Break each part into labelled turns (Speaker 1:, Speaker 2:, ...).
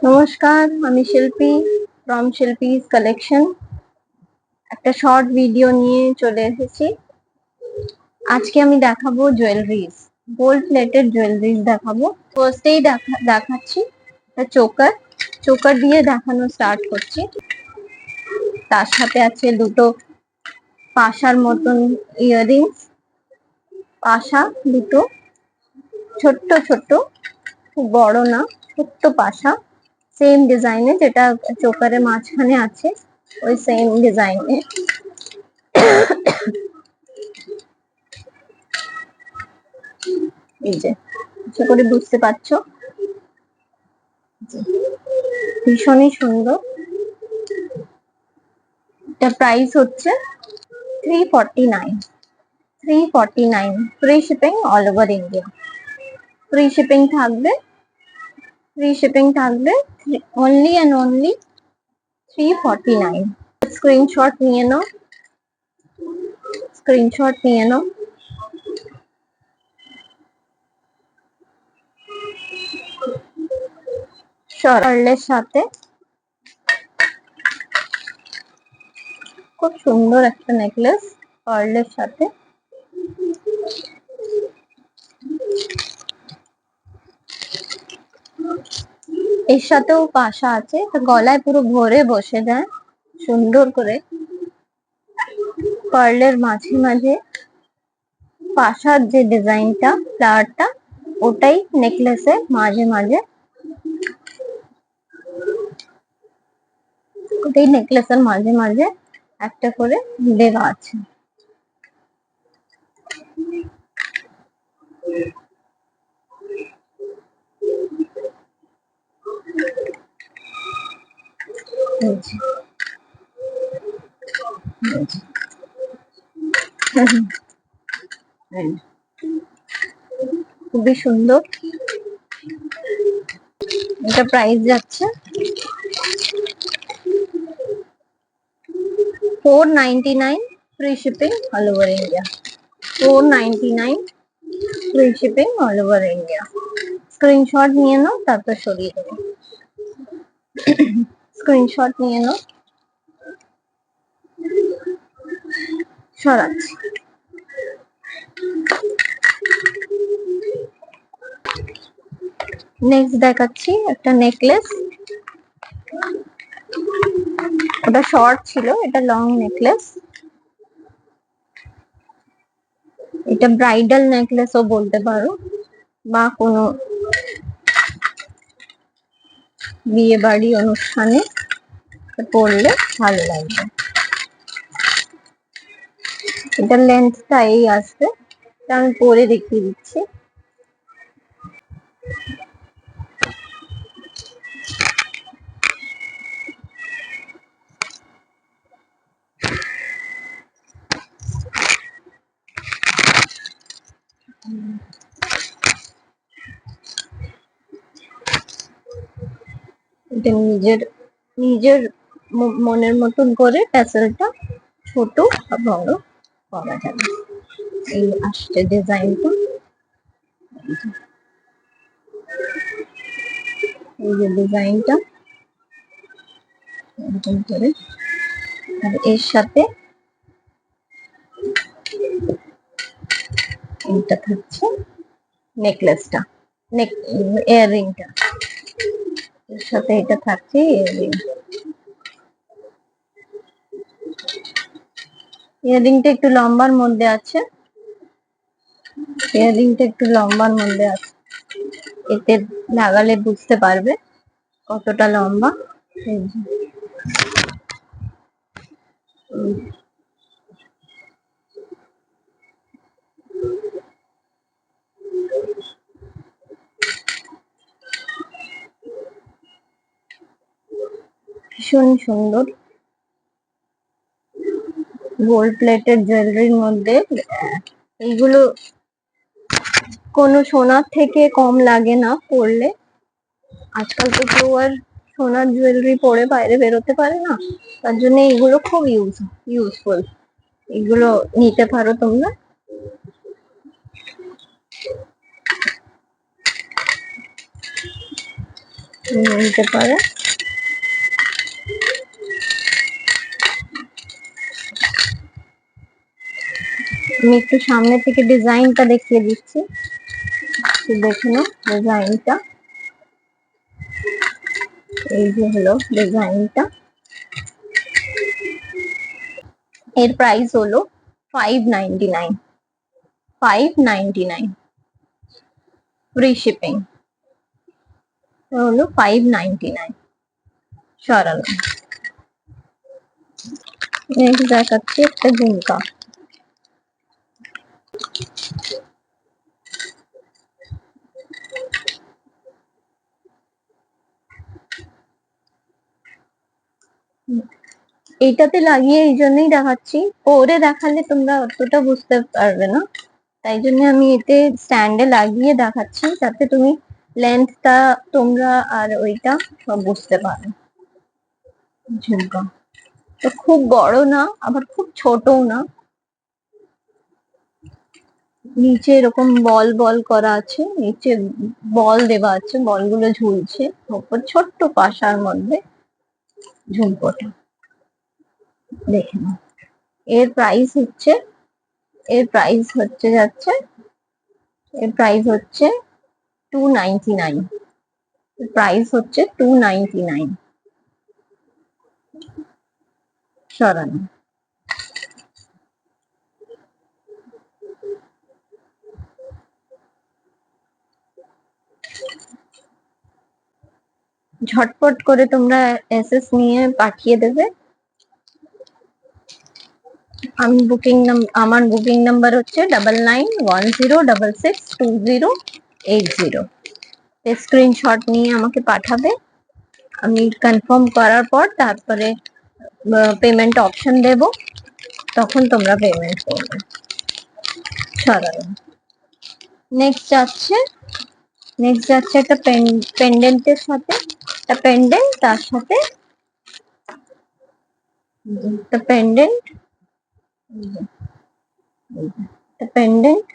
Speaker 1: নমস্কার, আমি শিল্পী ফ্রম শিল্পীস কালেকশন। একটা শর্ট ভিডিও নিয়ে চলে এসেছি। আজকে আমি দেখাবো জুয়েলারিজ, গোল্ড প্লেটেড জুয়েলারিজ দেখাবো। ফার্স্টেই দেখাচ্ছি চোকার। চোকার দিয়ে দেখানো স্টার্ট করছি। তার সাথে আছে দুটো পাশার মতন ইয়াররিংস, পাশা দুটো ছোট্ট ছোট্ট, খুব বড় না, ছোট্ট পাশা, সেম ডিজাইনে যেটা চোকারের মাঝখানে আছে, ওই সেম ডিজাইনে। এই যে, আশা করি বুঝতে পারছো, ভীষণই সুন্দর। এটা প্রাইস হচ্ছে 349। 349, free shipping all over India. Free shipping থাকবে, ফ্রি শিপিং থাকবে, অনলি অ্যান্ড অনলি 349। স্ক্রিনশট নিয়ে নাও, স্ক্রিনশট নিয়ে নাও। পার্লের সাথে খুব সুন্দর একটা নেকলেস, পার্লের সাথে। এর সাথেও পাশা আছে, গলায় পুরো ভরে বসে যায় সুন্দর করে। পার্লের মাঝে মাঝে পাশার যে ডিজাইনটা, ফ্লাওয়ারটা, ওটাই নেকলেসের মাঝে মাঝে, ওটাই নেকলেসের মাঝে মাঝে একটা করে দেওয়া আছে। খুবই সুন্দর। এটা প্রাইস যাচ্ছে 499, free shipping all over India. 499, free shipping all over India. Screenshot নিয়ে নাও, তারপর সরিয়ে দেবো। স্ক্রিনশট নিয়ে নাও, সরাচ্ছি। নেক্সট দেখাচ্ছি একটা নেকলেস। ওটা শর্ট ছিল, এটা লং নেকলেস। এটা ব্রাইডাল নেকলেসও বলতে পারো, বা কোনো বিয়ে বাড়ি অনুষ্ঠানে পরলে ভালো লাগবে। এটার লেন্থটা এই আসবে, আমি পরে দেখিয়ে দিচ্ছি। এটা নিজের নিজের মনের মতন করে ট্যাসেলটা ছোট বা বড় করা যাবে। এই আসছে ডিজাইনটা, এই যে ডিজাইনটা এরকম করে। আর এর সাথে এটা থাকছে নেকলেসটা, ইয়াররিংটা, এর সাথে এটা থাকছে ইয়াররিং। ইয়াররিংটা একটু লম্বার মধ্যে আছে, ইয়াররিংটা একটু লম্বার মধ্যে আছে, এতে লাগালে বুঝতে পারবে কতটা লম্বা। ভীষণ সুন্দর গোল্ড প্লেটেড জুয়েলারির মধ্যে। এইগুলো কোনো সোনার থেকে কম লাগে না পরলে। আজকাল তো কেউ আর সোনার জুয়েলারি পরে বাইরে বেরোতে পারে না, তার জন্য এগুলো খুব ইউজফুল। এগুলো নিতে পারো তোমরা। নিতে পারে। আমি একটু সামনে থেকে ডিজাইনটা দেখিয়ে দিচ্ছি, দেখে নাও ডিজাইনটা। এই যে হলো ডিজাইনটা। এর প্রাইস হলো 599, 599 ফ্রি শিপিং হলো 599। সরানো। নেক্সট দেখাচ্ছি একটা ঝুমকা। এইটাতে লাগিয়ে এই জন্যই দেখাচ্ছি, পরে দেখালে তোমরা অতটা বুঝতে পারবে না, তাই জন্য আমি এতে স্ট্যান্ডে লাগিয়ে দেখাচ্ছি, যাতে তুমি লেন্থটা তোমরা আর ওইটা সব বুঝতে পারো। ঝুমকা তো খুব বড় না, আবার খুব ছোটও না। নিচে এরকম বল বল করা আছে, নিচে বল দেওয়া আছে, বলগুলো ঝুলছে, উপর ছোট্ট পাশার মধ্যে ঝুমকোটা। দেখে নাও। এর প্রাইস হচ্ছে, এর প্রাইস হচ্ছে যাচ্ছে, এর প্রাইস হচ্ছে 299। প্রাইস হচ্ছে 299। সরানো। ঝটপট করে তোমরা এসএস নিয়ে পাঠিয়ে দেবে। আমার বুকিং নাম্বার হচ্ছে 9910662080। স্ক্রিনশট নিয়ে আমাকে পাঠাবে। আমি কনফার্ম করার পর তারপরে পেমেন্ট অপশন দেব, তখন তোমরা পেমেন্ট করবে। সরানো। নেক্সট যাচ্ছে, নেক্সট যাচ্ছে একটা পেন্ডেন্টের সাথে, একটা পেন্ডেন্ট, তার সাথে একটা পেন্ডেন্ট, একটা পেন্ডেন্ট,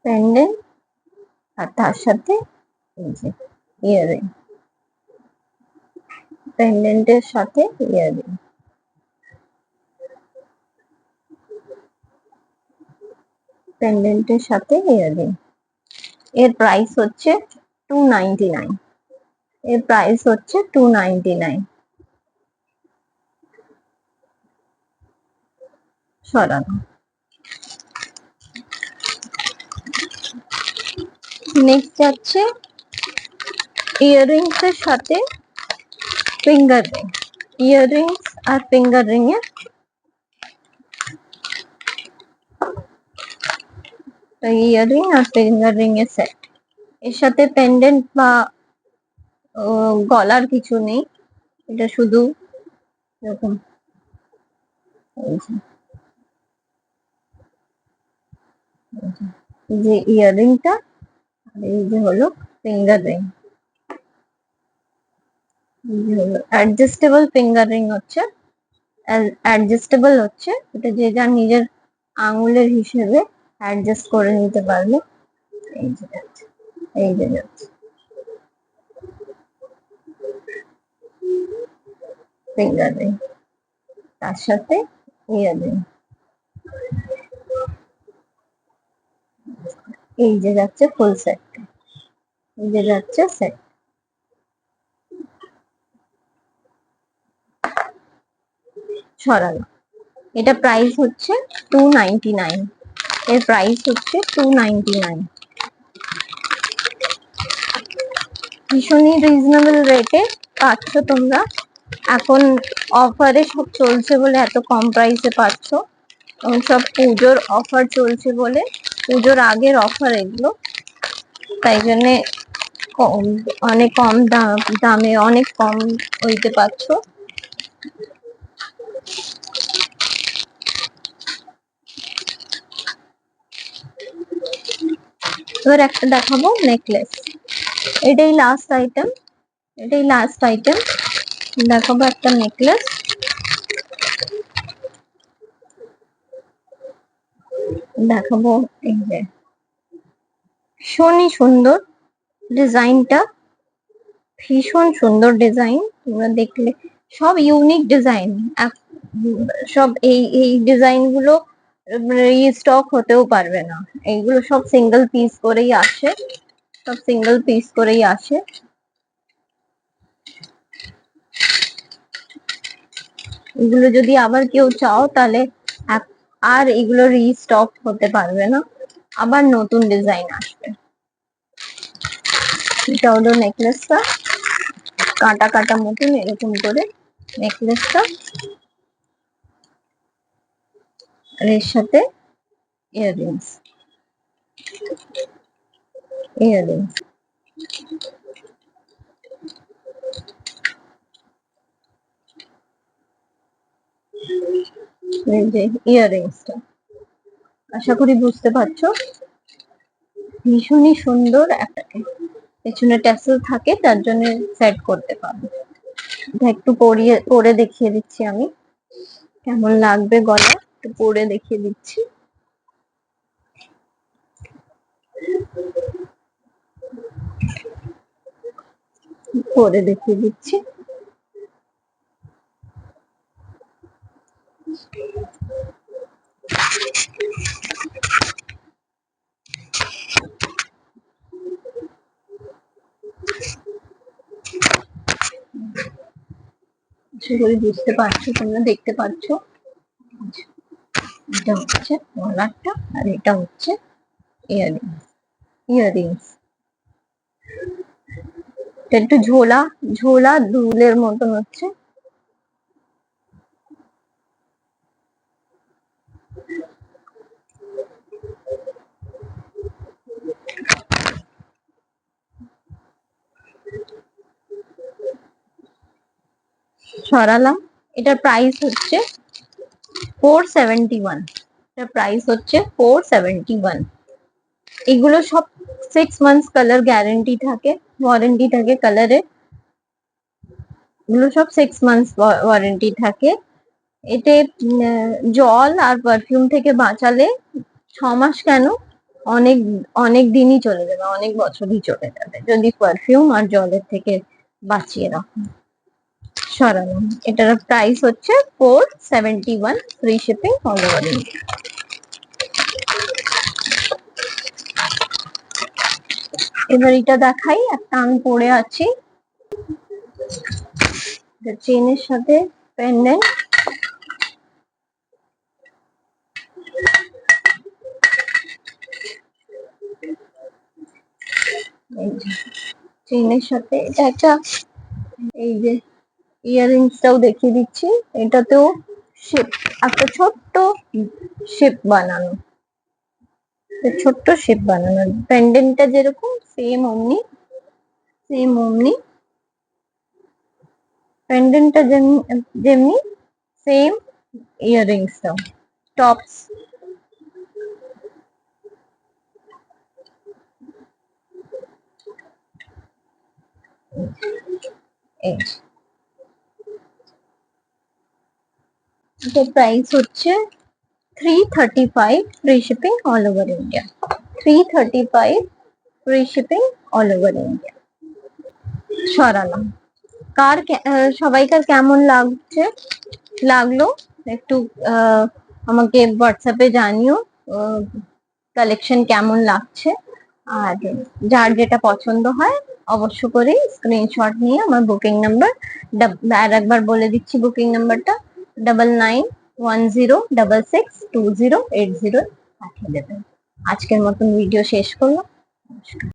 Speaker 1: পেন্ডেন্ট, আর তার সাথে এই যে ইয়ারিং, পেন্ডেন্টের সাথে ইয়ারিং। পেন্ডেন্টের সাথে ইয়ারিং। এর প্রাইস হচ্ছে 299। এর প্রাইস হচ্ছে 299। সরানো। নেক্সট যাচ্ছে ইয়াররিংস এর সাথে ফিঙ্গার রিং। ইয়াররিংস আর ফিঙ্গার রিং এর ইয়াররিং আর ফিঙ্গার রিং এর সেট। এর সাথে পেন্ডেন্ট বা গলার কিছু নেই, এটা শুধু এরকম যে ইয়াররিংটা, এই যে হলো finger ring. Adjustable finger ring হচ্ছে, অ্যাডজাস্টেবল হচ্ছে, এটা যে যার নিজের আঙুলের হিসেবে অ্যাডজাস্ট করে নিতে পারবে। এই যে যাচ্ছে, এই যে যাচ্ছে ফিঙ্গার রিং, তার সাথে ইয়াররিং। এই যে যাচ্ছে ফুল সেট, এই যে যাচ্ছে সেট। সরানো। এটা প্রাইস হচ্ছে 299। এর প্রাইস হচ্ছে 299। ভীষণই রিজনেবল রেটে পাচ্ছ তোমরা। এখন অফারে সব চলছে বলে এত কম প্রাইসে পাচ্ছ, সব পুজোর অফার চলছে বলে, পুজোর আগের অফার এগুলো, তাই জন্য অনেক কম দামে অনেক কম হইতে পাচ্ছ। এবার একটা দেখাবো নেকলেস। এটাই লাস্ট আইটেম, এটাই লাস্ট আইটেম। দেখাবো একটা নেকলেস। দেখাবো এই যে ভীষণই সুন্দর ডিজাইনটা, ভীষণ সুন্দর ডিজাইন। তোমরা দেখলে সব ইউনিক ডিজাইন, সব এই ডিজাইন গুলো রিস্টক হতেও পারবে না। এইগুলো সব সিঙ্গেল পিস করেই আসে, সব সিঙ্গেল পিস করেই আসে। এগুলো যদি আবার কেউ চাও তাহলে আর এগুলো রিস্টক হতে পারবে না, আবার নতুন ডিজাইন আসবে। এটা হলো নেকলেসটা, কাটা কাটা মতন এরকম করে নেকলেসটা, আর এর সাথে ইয়াররিংস, ইয়াররিংস এই যে ইয়াররিংসটা, আশা করি বুঝতে পারছো। ভীষণই সুন্দর, একটা পেছনে ট্যাসেল থাকে তার জন্য সেট করতে পারো। একটু পরে দেখিয়ে দিচ্ছি আমি কেমন লাগবে গলা, একটু পরে দেখিয়ে দিচ্ছি। পরে দেখিয়ে দিচ্ছি। আশা করি বুঝতে পারছো, তোমরা দেখতে পাচ্ছ। এটা হচ্ছে গলারটা, আর এটা হচ্ছে ইয়াররিংস, ইয়াররিংস একটু ঝোলা ঝোলা দুলের মতন হচ্ছে। সরালাম। এটার প্রাইস হচ্ছে 471। এটার প্রাইস হচ্ছে 471। এগুলো সব 6 মান্থস কালার গ্যারেন্টি থাকে, ওয়ারেন্টি থাকে কালারে। এগুলো সব 6 মান্থস ওয়ারেন্টি থাকে। এতে জল আর পারফিউম থেকে বাঁচালে 6 মাস কেন, অনেক অনেক দিনই চলে যাবে, অনেক বছরই চলে যাবে যদি পারফিউম আর জলের থেকে বাঁচিয়ে রাখো। সরালাম। এটার প্রাইস হচ্ছে 471, free shipping all over India. এবার এটা দেখাই, একটা আমি পরে আছি চেনের সাথে পেন্ডেন্ট। চেনের সাথে এটা একটা, এই যে ইয়াররিংসটাও দেখিয়ে দিচ্ছি। এটাতেও শেপ, একটা ছোট্ট শেপ বানানো, ছোট্ট শেপ বানানো। পেন্ডেন্টটা যেরকম সেম অমনি, সেম অমনি পেন্ডেন্টটা যেমনি সেম ইয়াররিংসটাও টপস। এটার প্রাইস হচ্ছে 335, free shipping all over India. 335, free shipping all over India. সরালাম। সবাইকার কেমন লাগলো একটু আমাকে হোয়াটসঅ্যাপে জানিও কালেকশন কেমন লাগছে। আর যার যেটা পছন্দ হয় অবশ্য করে স্ক্রিনশট নিয়ে আমার বুকিং নাম্বার, আর একবার বলে দিচ্ছি বুকিং নাম্বারটা, 9910662080 পাঠিয়ে দেবেন। আজকের মতন ভিডিও শেষ করলাম। নমস্কার।